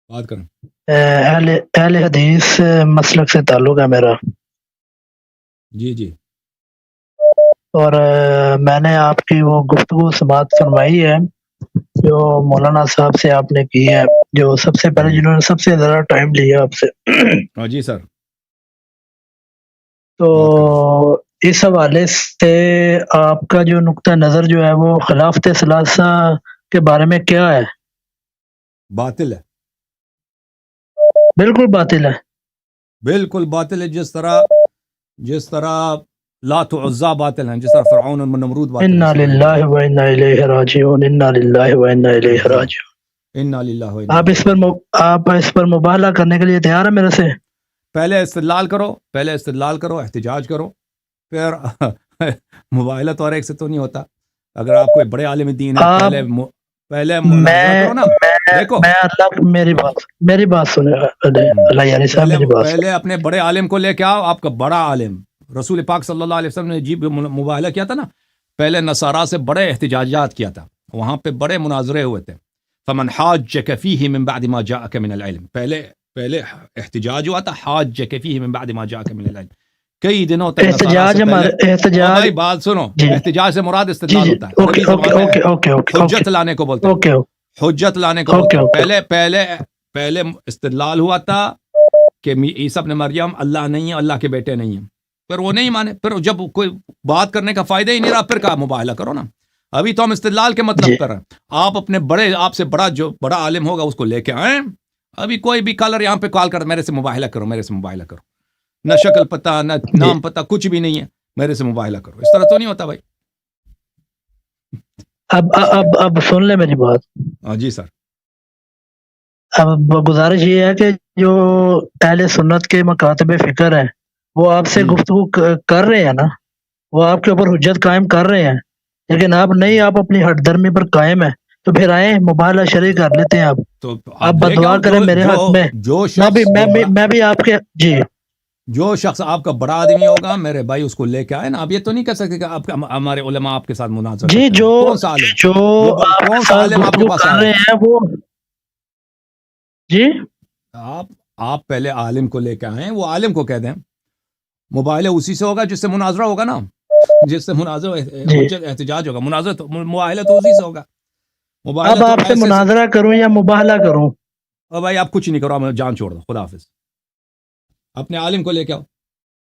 بات کریں. اہل حدیث مسلک سے تعلق ہے میرا. جی جی. اور میں نے آپ کی وہ گفتگو سماعت فرمائی ہے جو مولانا صاحب سے آپ نے کی ہے، جو سب سے پہلے جنہوں نے سب سے زیادہ ٹائم لیا آپ سے. جی سر. تو بات کریں. اس حوالے سے آپ کا جو نقطہ نظر جو ہے وہ خلافت ثلاثہ کے بارے میں کیا ہے؟ باطل ہے. بالکل باطل ہے. بالکل باطل ہے. جس طرح لات و عزا باطل ہیں، جس طرح فرعون اور نمرود باطل ہیں. انا للہ و انا الیہ راجعون، انا للہ و انا الیہ راجعون. انا للہ و انا الیہ راجعون. آپ اس پر مباہلہ کرنے کے لیے تیار ہیں میرے سے؟ پہلے استدلال کرو، احتجاج کرو، پھر مباہلہ تو ہر ایک سے تو نہیں ہوتا. اگر آپ کوئی بڑے عالم دین ہے پہلے مناظرہ کرو نا. دیکھو میں اللہ میری بات سنیں اللہ یعنی صاحب، میری بات پہلے اپنے بڑے عالم کو لے کے آؤ. آپ کا بڑا عالم رسول پاک صلی اللہ علیہ وسلم نے جی مباہلہ کیا تھا نا. پہلے نصارہ سے بڑے احتجاجات کیا تھا، وہاں پہ بڑے مناظرے ہوئے تھے. فمن حاجک فیہ من بعد ما جاءک من العلم. پہلے احتجاج ہوا تھا، حاجک فیہ من بعد ما جاءک من العلم. کئی دنوں تک نصارہ سے پہلے بھائی بات سنو. احتجاج سے مراد استدلال ہوتا ہے. عربی زبان میں حجت لانے کو بولتے ہیں. حجت لانے کو بولتے ہیں. پہلے استدلال ہوا تھا کہ عیسی ابن مریم اللہ نہیں ہے، اللہ کے بیٹے نہیں ہیں. پھر وہ نہیں مانے. پھر جب کوئی بات کرنے کا فائدہ ہی نہیں رہا، پھر کہا مباہلہ کرو نا. ابھی تو ہم استدلال کے مطلب کر رہے ہیں. آپ اپنے آپ سے جو بڑا عالم ہوگا اس کو لے کے آئیں. ابھی کوئی بھی کالر یہاں پہ کال کر میرے سے مباہلہ کرو. نہ شکل پتہ، نہ نام پتہ، کچھ بھی نہیں ہے، میرے سے مباہلہ کرو. اس طرح تو نہیں ہوتا بھائی. اب سن لیں میری بات. جی سر. اب گزارش یہ ہے کہ جو اہل سنت کے مکاتب فکر ہیں وہ آپ سے گفتگو کر رہے ہیں نا، وہ آپ کے اوپر حجت قائم کر رہے ہیں، لیکن آپ نہیں، آپ اپنی ہٹ درمی پر قائم ہیں. تو پھر آئیں مباہلہ شرعی کر لیتے ہیں. آپ بدعا کریں میرے حق میں. میں بھی آپ کے جی جو شخص آپ کا بڑا آدمی ہوگا میرے بھائی اس کو لے کے آئے نا. آپ یہ تو نہیں کہہ سکتے کہ آپ ہمارے علماء آپ کے ساتھ مناظرہ کرتے ہیں. کون سا عالم آپ کے پاس کر رہے ہیں وہ جی. آپ پہلے عالم کو لے کے آئیں، وہ عالم کو کہہ دیں. مباہلہ اسی سے ہوگا جس سے مناظرہ ہوگا نا، جس سے مناظرہ احتجاج ہوگا. مناظرہ تو مباہلہ تو اسی سے ہوگا. اب آپ سے مناظرہ کروں یا مباہلہ کروں؟ بھائی آپ کچھ نہیں کرو، جان چھوڑ دو. خدا حافظ. اپنے عالم کو لے کے آؤ.